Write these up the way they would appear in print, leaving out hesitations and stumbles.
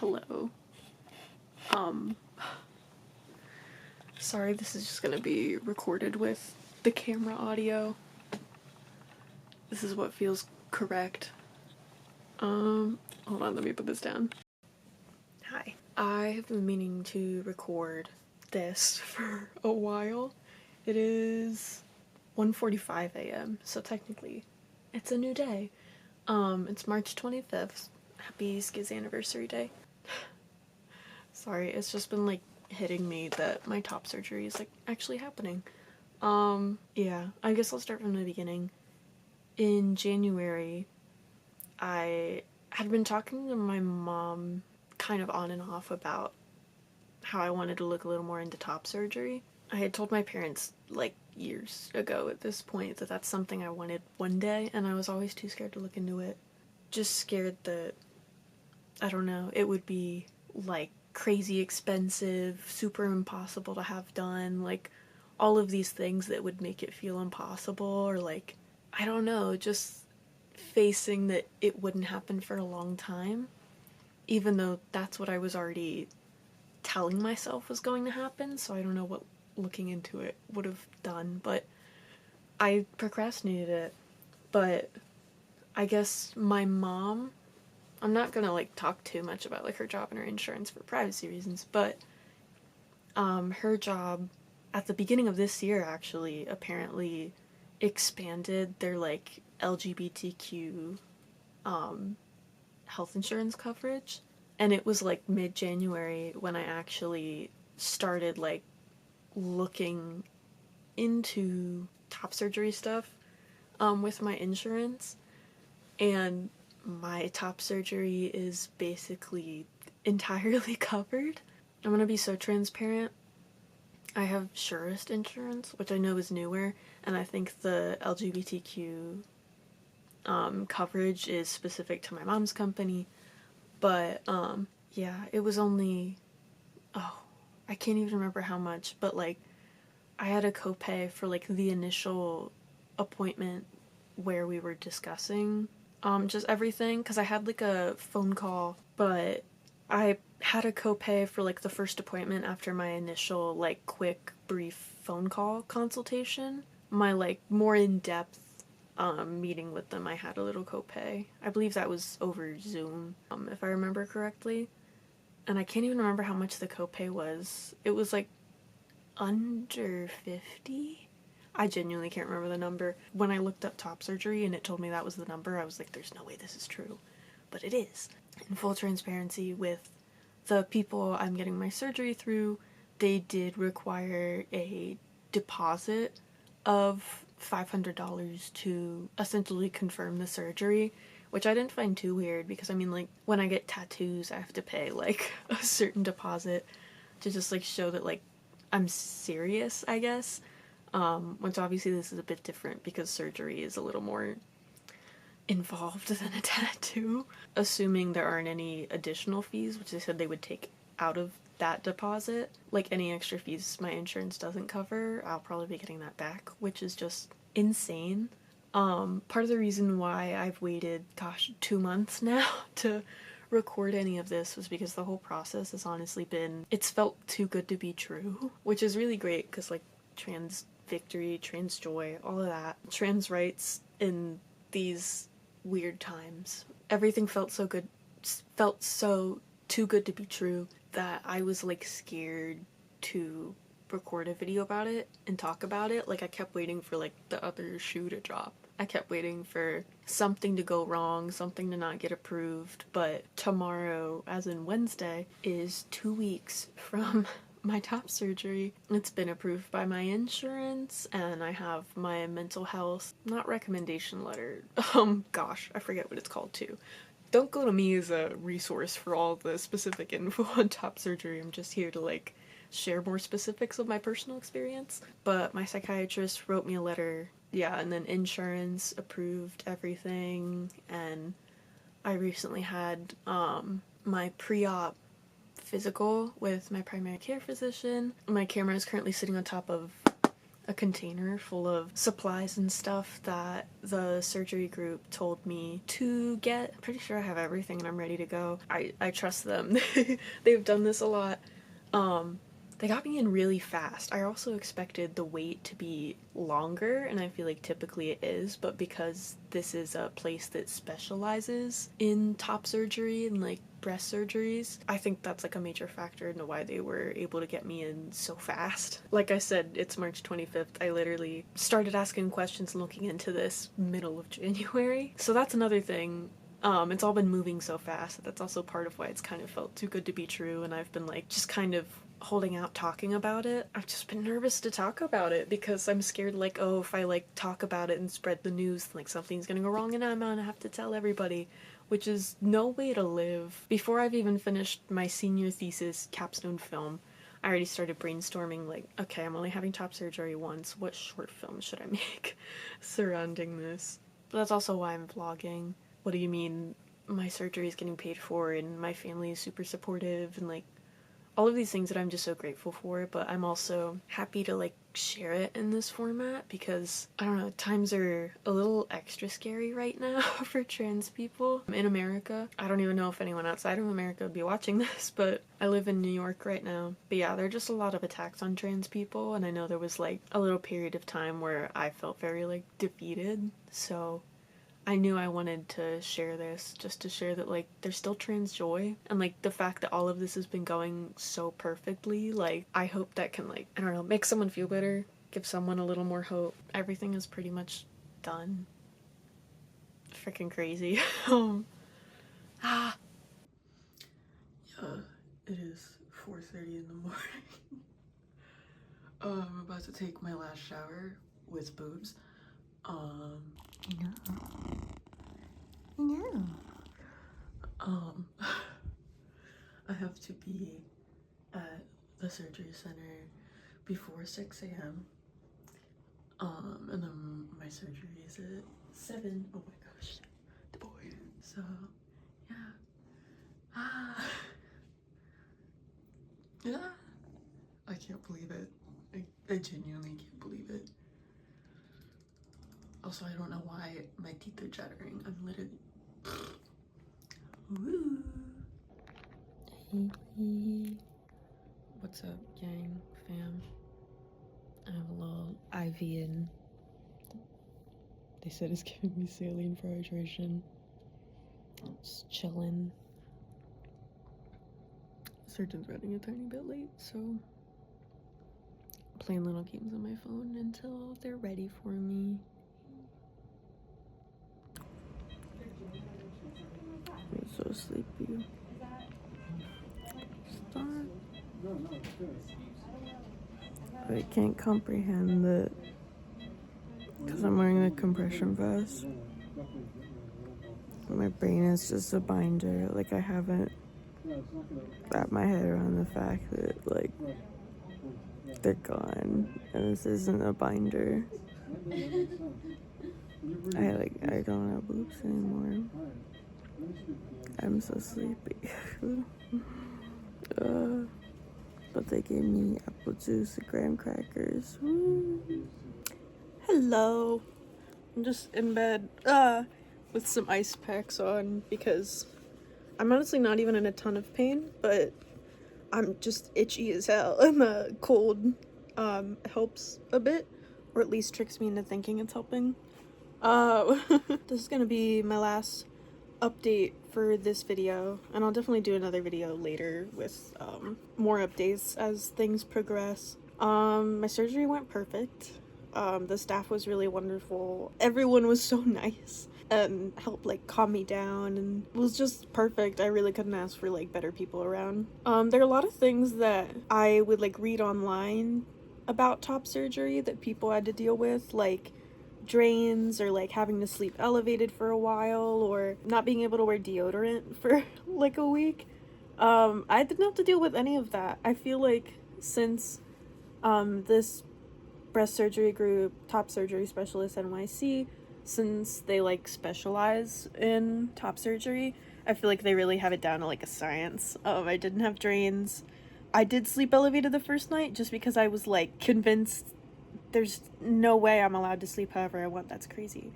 Hello. Sorry, this is just gonna be recorded with the camera audio. This is what feels correct. Hold on, let me put this down. Hi. I have been meaning to record this for a while. It is 1:45 a.m., so technically it's a new day. It's March 25th. Happy Skiz Anniversary Day. Sorry, it's just been like hitting me that my top surgery is like actually happening. Yeah, I guess I'll start from the beginning. In January, I had been talking to my mom kind of on and off about how I wanted to look a little more into top surgery. I had told my parents like years ago at this point that that's something I wanted one day, and I was always too scared to look into it. Just scared that, I don't know, it would be like crazy expensive, super impossible to have done, like all of these things that would make it feel impossible, or like, I don't know, just facing that it wouldn't happen for a long time, even though that's what I was already telling myself was going to happen, so I don't know what looking into it would have done, but I procrastinated it. But I guess my mom, I'm not gonna like talk too much about like her job and her insurance for privacy reasons, but her job at the beginning of this year actually apparently expanded their like LGBTQ health insurance coverage, and it was like mid-January when I actually started like looking into top surgery stuff with my insurance, and my top surgery is basically entirely covered. I'm gonna be so transparent. I have Surest insurance, which I know is newer, and I think the LGBTQ coverage is specific to my mom's company, but yeah, it was only, I can't even remember how much, but like I had a copay for like the initial appointment where we were discussing just everything, because I had like a phone call, but I had a copay for like the first appointment after my initial like quick brief phone call consultation. My like more in-depth meeting with them, I had a little copay. I believe that was over Zoom, if I remember correctly. And I can't even remember how much the copay was. It was like under 50? I genuinely can't remember the number. When I looked up top surgery and it told me that was the number, I was like, there's no way this is true. But it is. In full transparency, with the people I'm getting my surgery through, they did require a deposit of $500 to essentially confirm the surgery, which I didn't find too weird, because I mean, like, when I get tattoos, I have to pay like a certain deposit to just like show that like I'm serious, I guess. Which obviously this is a bit different because surgery is a little more involved than a tattoo. Assuming there aren't any additional fees, which they said they would take out of that deposit, like any extra fees my insurance doesn't cover, I'll probably be getting that back, which is just insane. Part of the reason why I've waited, 2 months now to record any of this was because the whole process has honestly been, it's felt too good to be true, which is really great because like trans victory, trans joy, all of that, trans rights in these weird times. Everything felt so good, felt so too good to be true that I was like scared to record a video about it and talk about it. Like I kept waiting for like the other shoe to drop. I kept waiting for something to go wrong, something to not get approved, but tomorrow, as in Wednesday, is 2 weeks from my top surgery. It's been approved by my insurance, and I have my mental health, not recommendation letter, gosh, I forget what it's called too. Don't go to me as a resource for all the specific info on top surgery. I'm just here to like share more specifics of my personal experience. But my psychiatrist wrote me a letter, yeah, and then insurance approved everything, and I recently had my pre-op physical with my primary care physician. My camera is currently sitting on top of a container full of supplies and stuff that the surgery group told me to get. Pretty sure I have everything and I'm ready to go. I trust them. They've done this a lot. They got me in really fast. I also expected the wait to be longer, and I feel like typically it is, but because this is a place that specializes in top surgery and like breast surgeries, I think that's like a major factor into why they were able to get me in so fast. Like I said, it's March 25th. I literally started asking questions and looking into this middle of January. So that's another thing. It's all been moving so fast. That's also part of why it's kind of felt too good to be true, and I've been like just kind of holding out talking about it. I've just been nervous to talk about it because I'm scared like, oh, if I like talk about it and spread the news, like something's gonna go wrong and I'm gonna have to tell everybody, which is no way to live. Before I've even finished my senior thesis capstone film, I already started brainstorming like, okay, I'm only having top surgery once, what short film should I make surrounding this? But that's also why I'm vlogging. What do you mean my surgery is getting paid for and my family is super supportive and like all of these things that I'm just so grateful for, but I'm also happy to like share it in this format because I don't know, times are a little extra scary right now for trans people in America. I don't even know if anyone outside of America would be watching this, but I live in New York right now. But yeah, there are just a lot of attacks on trans people, and I know there was like a little period of time where I felt very like defeated, so I knew I wanted to share this, just to share that, like, there's still trans joy, and, like, the fact that all of this has been going so perfectly, like, I hope that can, like, I don't know, make someone feel better, give someone a little more hope. Everything is pretty much done. Freaking crazy. Yeah, it is 4:30 in the morning. I'm about to take my last shower with boobs. No. I have to be at the surgery center before 6 a.m. And then my surgery is at 7. Oh my gosh, the boy. So, yeah. Yeah. I can't believe it. I genuinely can't believe it. Also, I don't know why my teeth are chattering. I'm literally... Woo! What's up, gang, fam? I have a little IV in. They said it's giving me saline for hydration. Just chilling. Surgeon's running a tiny bit late, so playing little games on my phone until they're ready for me. I'm so sleepy. Stop. I can't comprehend that because I'm wearing the compression vest. My brain is just a binder. Like, I haven't wrapped my head around the fact that, like, they're gone and this isn't a binder. I don't have boobs anymore. I'm so sleepy. But they gave me apple juice and graham crackers. Woo. Hello. I'm just in bed with some ice packs on because I'm honestly not even in a ton of pain, but I'm just itchy as hell, and the cold helps a bit, or at least tricks me into thinking it's helping. This is gonna be my last update for this video, and I'll definitely do another video later with more updates as things progress. My surgery went perfect. The staff was really wonderful. Everyone was so nice and helped like calm me down, and it was just perfect. I really couldn't ask for like better people around. There are a lot of things that I would like read online about top surgery that people had to deal with, like drains or like having to sleep elevated for a while or not being able to wear deodorant for like a week. I didn't have to deal with any of that. I feel like since this breast surgery group, Top Surgery Specialist NYC, since they like specialize in top surgery, I feel like they really have it down to like a science. I didn't have drains. I did sleep elevated the first night just because I was like convinced there's no way I'm allowed to sleep however I want. That's crazy.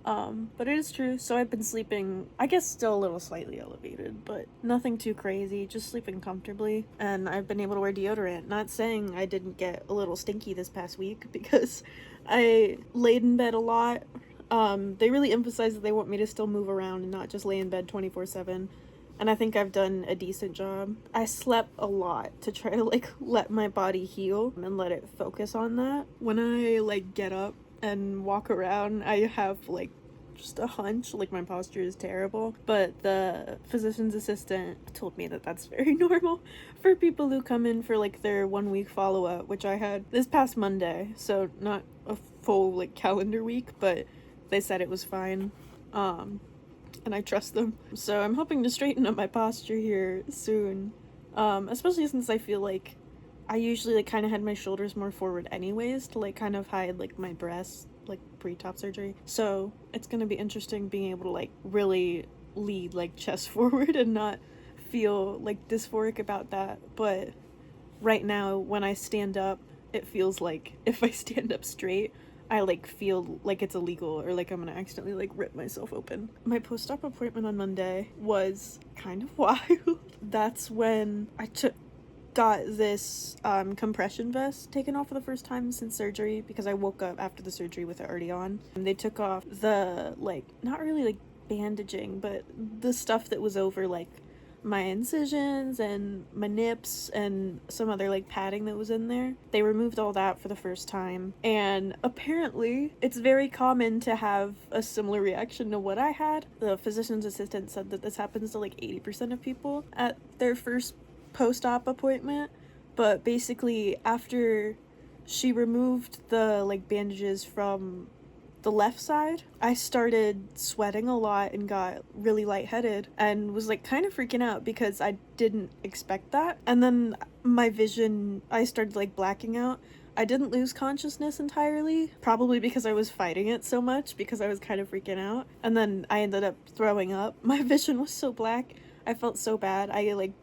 But it is true. So I've been sleeping, I guess still a little slightly elevated, but nothing too crazy, just sleeping comfortably. And I've been able to wear deodorant. Not saying I didn't get a little stinky this past week because I laid in bed a lot. They really emphasize that they want me to still move around and not just lay in bed 24/7. And I think I've done a decent job. I slept a lot to try to like let my body heal and let it focus on that. When I like get up and walk around, I have like just a hunch, like my posture is terrible, but the physician's assistant told me that that's very normal for people who come in for like their 1 week follow-up, which I had this past Monday, so not a full like calendar week, but they said it was fine. And I trust them. So I'm hoping to straighten up my posture here soon. Especially since I feel like I usually like kind of had my shoulders more forward anyways to like kind of hide like my breasts like pre-top surgery. So it's gonna be interesting being able to like really lead like chest forward and not feel like dysphoric about that. But right now when I stand up, it feels like if I stand up straight, I like feel like it's illegal or like I'm gonna accidentally like rip myself open. My post-op appointment on Monday was kind of wild. That's when I got this compression vest taken off for the first time since surgery because I woke up after the surgery with it already on. And they took off the like not really like bandaging, but the stuff that was over like my incisions and my nips and some other like padding that was in there. They removed all that for the first time, and apparently it's very common to have a similar reaction to what I had. The physician's assistant said that this happens to like 80% of people at their first post-op appointment, but basically after she removed the like bandages from the left side, I started sweating a lot and got really lightheaded and was like kind of freaking out because I didn't expect that. And then my vision, I started like blacking out. I didn't lose consciousness entirely, probably because I was fighting it so much because I was kind of freaking out. And then I ended up throwing up. My vision was so black. I felt so bad.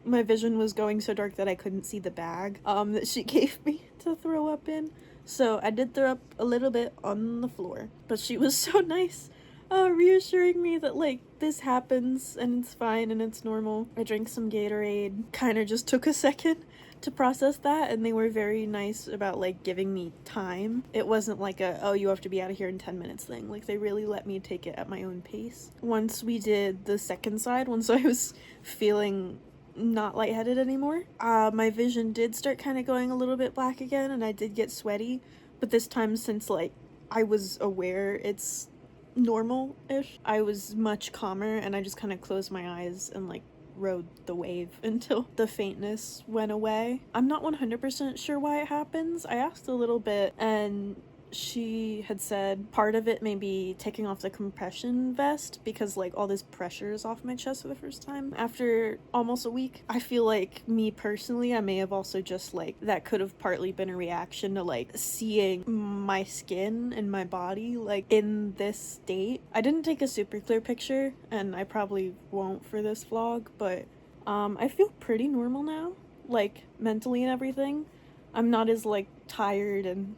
My vision was going so dark that I couldn't see the bag that she gave me to throw up in. So I did throw up a little bit on the floor, but she was so nice, reassuring me that like this happens and it's fine and it's normal. I drank some Gatorade, kind of just took a second to process that, and they were very nice about like giving me time. It wasn't like oh, you have to be out of here in 10 minutes thing. Like they really let me take it at my own pace. Once we did the second side, once I was feeling not lightheaded anymore, my vision did start kind of going a little bit black again, and I did get sweaty, but this time, since like I was aware it's normal-ish, I was much calmer, and I just kind of closed my eyes and like rode the wave until the faintness went away. I'm not 100% sure why it happens. I asked a little bit, and she had said part of it may be taking off the compression vest because like all this pressure is off my chest for the first time after almost a week. I feel like me personally, I may have also just like that could have partly been a reaction to like seeing my skin and my body like in this state. I didn't take a super clear picture, and I probably won't for this vlog, but I feel pretty normal now, like mentally and everything. I'm not as like tired and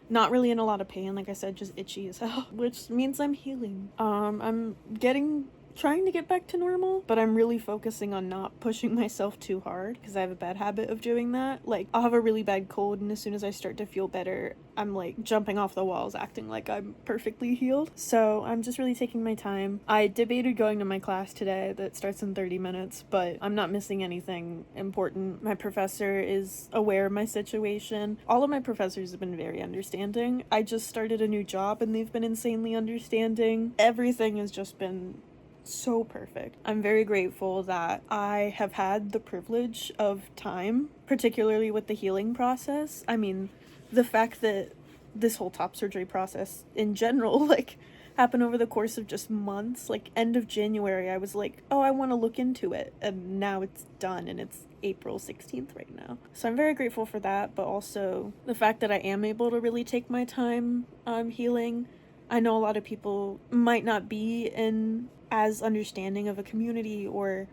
not really in a lot of pain, like I said, just itchy as hell, which means I'm healing. I'm trying to get back to normal, but I'm really focusing on not pushing myself too hard because I have a bad habit of doing that. Like, I'll have a really bad cold, and as soon as I start to feel better, I'm like jumping off the walls, acting like I'm perfectly healed. So I'm just really taking my time. I debated going to my class today that starts in 30 minutes, but I'm not missing anything important. My professor is aware of my situation. All of my professors have been very understanding. I just started a new job, and they've been insanely understanding. Everything has just been so perfect. I'm very grateful that I have had the privilege of time, particularly with the healing process. I mean, the fact that this whole top surgery process in general, like, happened over the course of just months. Like, end of January, I was like, oh, I want to look into it. And now it's done, and it's April 16th right now. So I'm very grateful for that, but also the fact that I am able to really take my time healing. I know a lot of people might not be in as understanding of a community or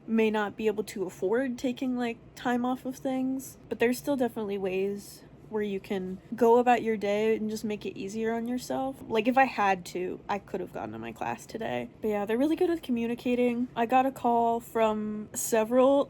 may not be able to afford taking like time off of things, but there's still definitely ways where you can go about your day and just make it easier on yourself. Like, if I had to, I could have gone to my class today. But yeah, they're really good with communicating. I got a call from several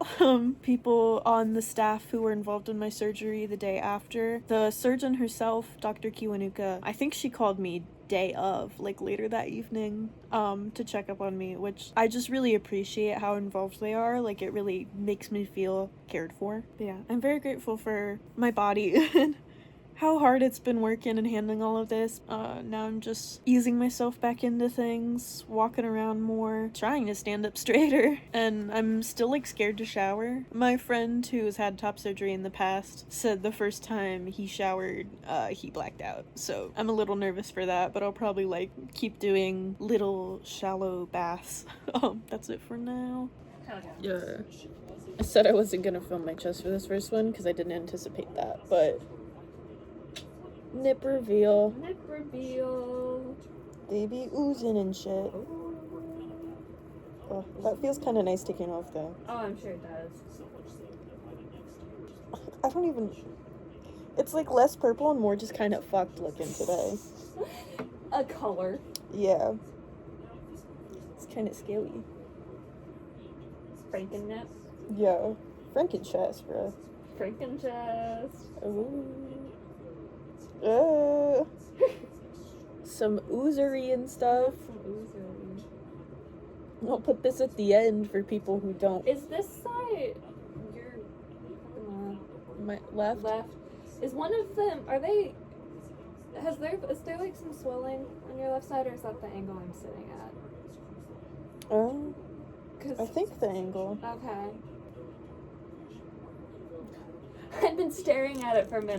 people on the staff who were involved in my surgery the day after. The surgeon herself, Dr. Kiwanuka, I think she called me day of, like later that evening, to check up on me, which I just really appreciate how involved they are. Like, it really makes me feel cared for. But yeah, I'm very grateful for my body and how hard it's been working and handling all of this. Now I'm just easing myself back into things, walking around more, trying to stand up straighter, and I'm still like scared to shower. My friend who has had top surgery in the past said the first time he showered, he blacked out. So I'm a little nervous for that, but I'll probably like keep doing little shallow baths. That's it for now. Yeah. I said I wasn't gonna film my chest for this first one because I didn't anticipate that, but nip reveal. Nip reveal. They be oozing and shit. Oh, that feels kind of nice taking off though. Oh, I'm sure it does. I don't even... It's like less purple and more just kind of fucked looking today. A color. Yeah. It's kind of scaly. Franken-nip. Yeah. Frankenchest, bro. Frankenchest. Ooh. Some oozery and stuff. Some oozery. I'll put this at the end for people who don't. Is this side your My left? left? Is one of them, are they, is there like some swelling on your left side, or is that the angle I'm sitting at? I think the angle. Okay. I've been staring at it for a minute.